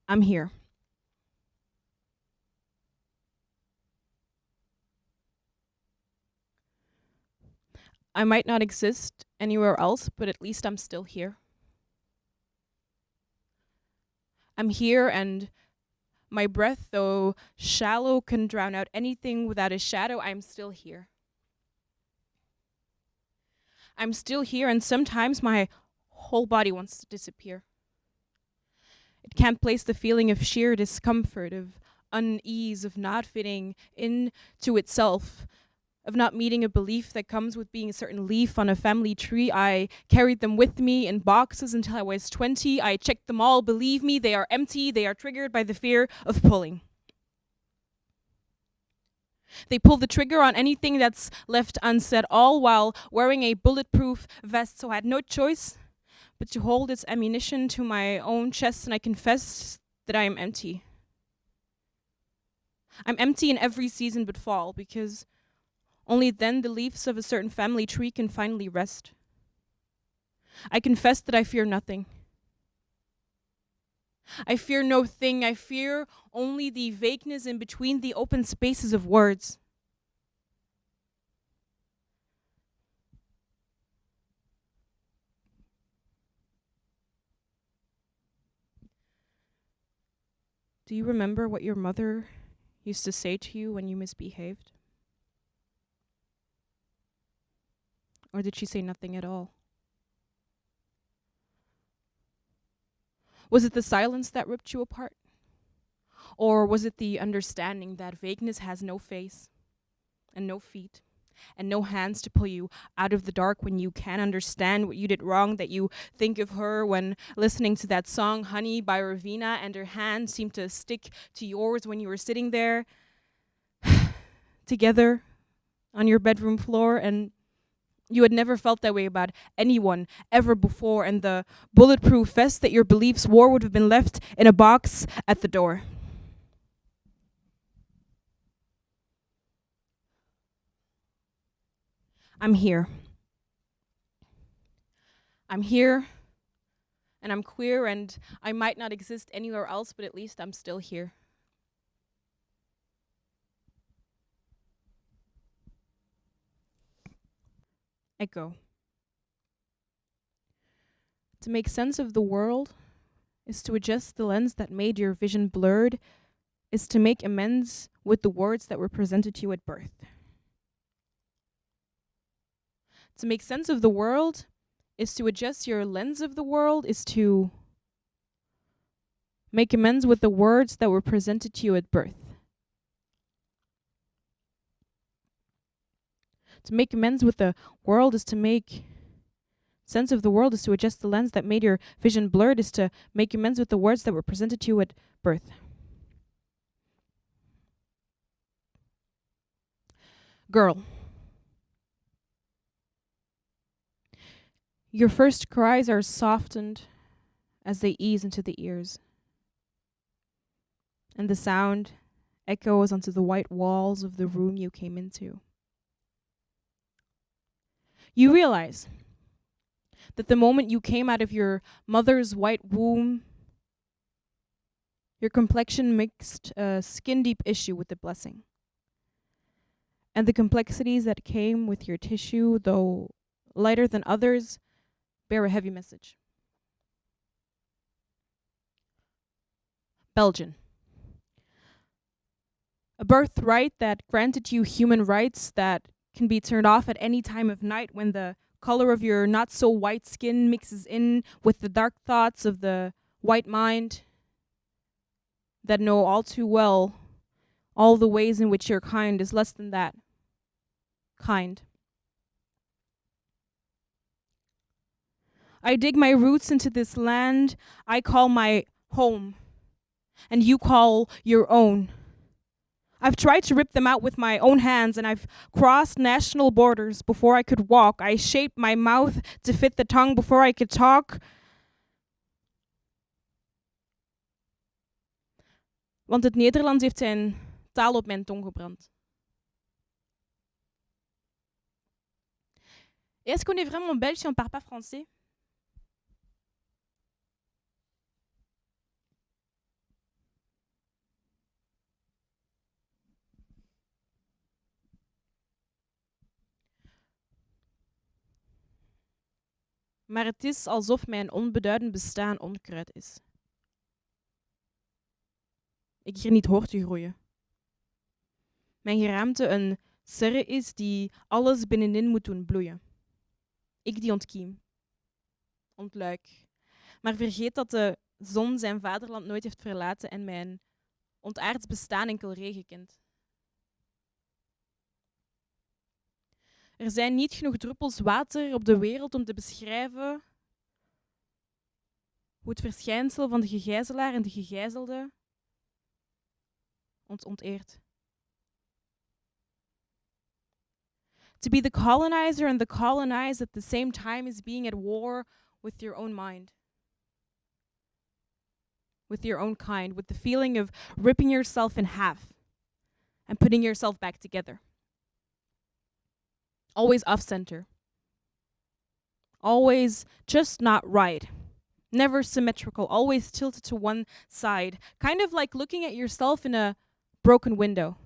I'm here. I might not exist anywhere else, but at least I'm still here. I'm here, and my breath, though shallow, can drown out anything without a shadow. I'm still here. I'm still here, and sometimes my whole body wants to disappear. It can't place the feeling of sheer discomfort, of unease, of not fitting into itself, of not meeting a belief that comes with being a certain leaf on a family tree. I carried them with me in boxes until I was 20. I checked them all. Believe me, they are empty. They are triggered by the fear of pulling. They pull the trigger on anything that's left unsaid, all while wearing a bulletproof vest, so I had no choice but to hold its ammunition to my own chest, and I confess that I am empty. I'm empty in every season but fall, because only then the leaves of a certain family tree can finally rest. I confess that I fear nothing. I fear no thing. I fear only the vagueness in between the open spaces of words. Do you remember what your mother used to say to you when you misbehaved? Or did she say nothing at all? Was it the silence that ripped you apart? Or was it the understanding that vagueness has no face and no feet and no hands to pull you out of the dark when you can't understand what you did wrong, that you think of her when listening to that song Honey by Ravina, and her hand seemed to stick to yours when you were sitting there together on your bedroom floor, and you had never felt that way about anyone ever before, and the bulletproof vest that your beliefs wore would have been left in a box at the door. I'm here. I'm here, and I'm queer, and I might not exist anywhere else, but at least I'm still here. Echo. To make sense of the world is to adjust the lens that made your vision blurred, is to make amends with the words that were presented to you at birth. To make sense of the world is to adjust your lens of the world, is to make amends with the words that were presented to you at birth. To make amends with the world is to make sense of the world, is to adjust the lens that made your vision blurred, is to make amends with the words that were presented to you at birth. Girl. Your first cries are softened as they ease into the ears, and the sound echoes onto the white walls of the room you came into. You realize that the moment you came out of your mother's white womb, your complexion mixed a skin-deep issue with the blessing. And the complexities that came with your tissue, though lighter than others, bear a heavy message. Belgian. A birthright that granted you human rights that can be turned off at any time of night when the color of your not so white skin mixes in with the dark thoughts of the white mind that know all too well all the ways in which your kind is less than that. Kind. I dig my roots into this land I call my home, and you call your own. I've tried to rip them out with my own hands, and I've crossed national borders before I could walk. I shaped my mouth to fit the tongue before I could talk. Want het Nederlands heeft zijn taal op mijn tong gebrand. Est-ce qu'on est vraiment belge si on parle pas français? Maar het is alsof mijn onbeduidend bestaan onkruid is. Ik hier niet hoor te groeien. Mijn geraamte een serre is die alles binnenin moet doen bloeien. Ik die ontkiem, ontluik, maar vergeet dat de zon zijn vaderland nooit heeft verlaten en mijn ontaards bestaan enkel regen kent. Er zijn niet genoeg druppels water op de wereld om te beschrijven hoe het verschijnsel van de gegijzelaar en de gegijzelde ons onteert. To be the colonizer and the colonized at the same time is being at war with your own mind. With your own kind, with the feeling of ripping yourself in half and putting yourself back together. Always off-center. Always just not right. Never symmetrical, always tilted to one side. Kind of like looking at yourself in a broken window.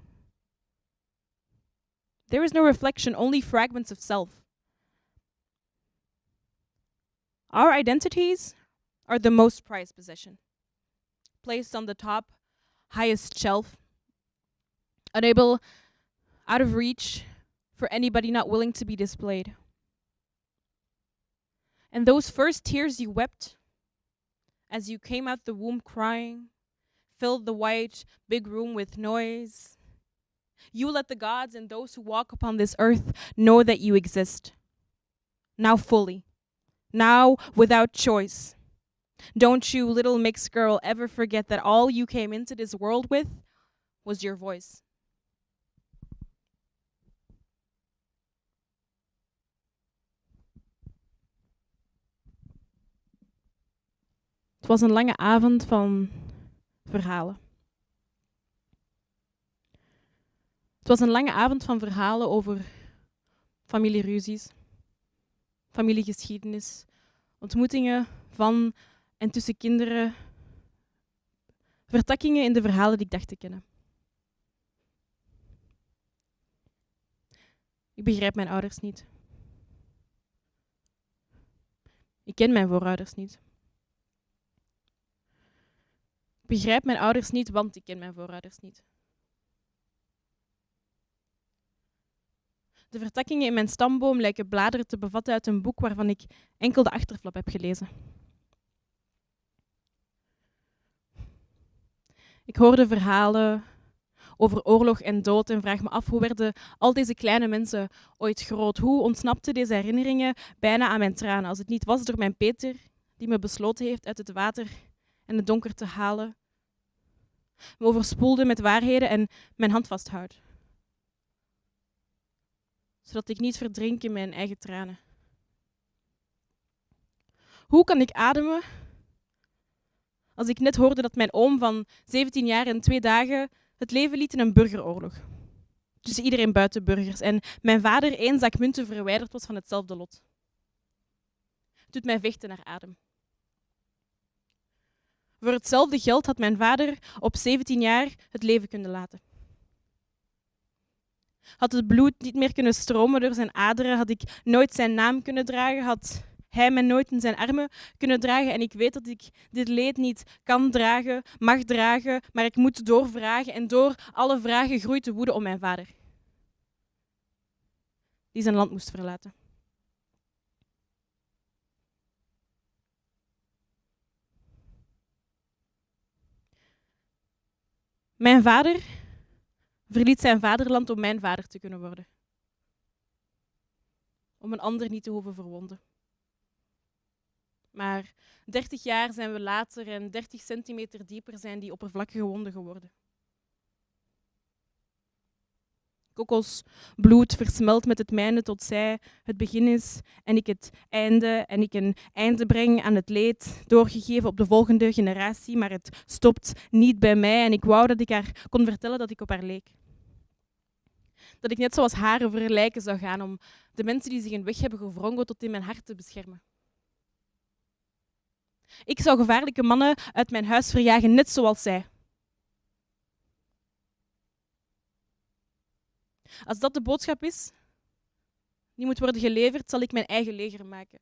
There is no reflection, only fragments of self. Our identities are the most prized possession. Placed on the top, highest shelf. Unable, out of reach, for anybody not willing to be displayed. And those first tears you wept as you came out the womb crying, filled the white, big room with noise. You let the gods and those who walk upon this earth know that you exist. Now fully. Now without choice. Don't you, little mixed girl, ever forget that all you came into this world with was your voice. Het was een lange avond van verhalen. Het was een lange avond van verhalen over familieruzies, familiegeschiedenis, ontmoetingen van en tussen kinderen, vertakkingen in de verhalen die ik dacht te kennen. Ik begrijp mijn ouders niet. Ik ken mijn voorouders niet. Ik begrijp mijn ouders niet, want ik ken mijn voorouders niet. De vertakkingen in mijn stamboom lijken bladeren te bevatten uit een boek waarvan ik enkel de achterflap heb gelezen. Ik hoorde verhalen over oorlog en dood en vraag me af hoe werden al deze kleine mensen ooit groot? Hoe ontsnapten deze herinneringen bijna aan mijn tranen als het niet was door mijn Peter die me besloten heeft uit het water en het donker te halen, me overspoelde met waarheden en mijn hand vasthoudt, zodat ik niet verdrink in mijn eigen tranen. Hoe kan ik ademen als ik net hoorde dat mijn oom van 17 jaar en 2 dagen het leven liet in een burgeroorlog tussen iedereen buiten burgers en mijn vader 1 zak munten verwijderd was van hetzelfde lot? Het doet mij vechten naar adem. Voor hetzelfde geld had mijn vader op 17 jaar het leven kunnen laten. Had het bloed niet meer kunnen stromen door zijn aderen, had ik nooit zijn naam kunnen dragen, had hij mij nooit in zijn armen kunnen dragen en ik weet dat ik dit leed niet kan dragen, mag dragen, maar ik moet doorvragen en door alle vragen groeit de woede om mijn vader, die zijn land moest verlaten. Mijn vader verliet zijn vaderland om mijn vader te kunnen worden. Om een ander niet te hoeven verwonden. Maar 30 jaar zijn we later en 30 centimeter dieper zijn die oppervlakkige wonden geworden. Kokos bloed versmelt met het mijne tot zij het begin is en ik het einde en ik een einde breng aan het leed, doorgegeven op de volgende generatie, maar het stopt niet bij mij en ik wou dat ik haar kon vertellen dat ik op haar leek. Dat ik net zoals haar over lijken zou gaan om de mensen die zich een weg hebben gewrongen tot in mijn hart te beschermen. Ik zou gevaarlijke mannen uit mijn huis verjagen, net zoals zij. Als dat de boodschap is, die moet worden geleverd, zal ik mijn eigen leger maken.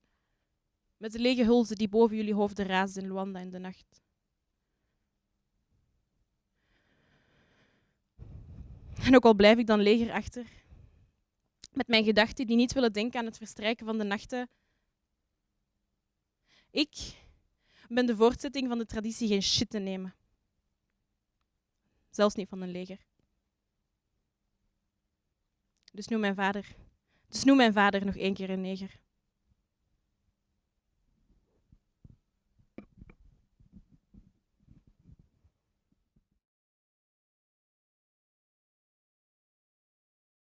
met de lege hulzen die boven jullie hoofden raasden in Luanda in de nacht. En ook al blijf ik dan leger achter, met mijn gedachten die niet willen denken aan het verstrijken van de nachten. Ik ben de voortzetting van de traditie geen shit te nemen. Zelfs niet van een leger. Dus noem mijn vader nog 1 keer een neger.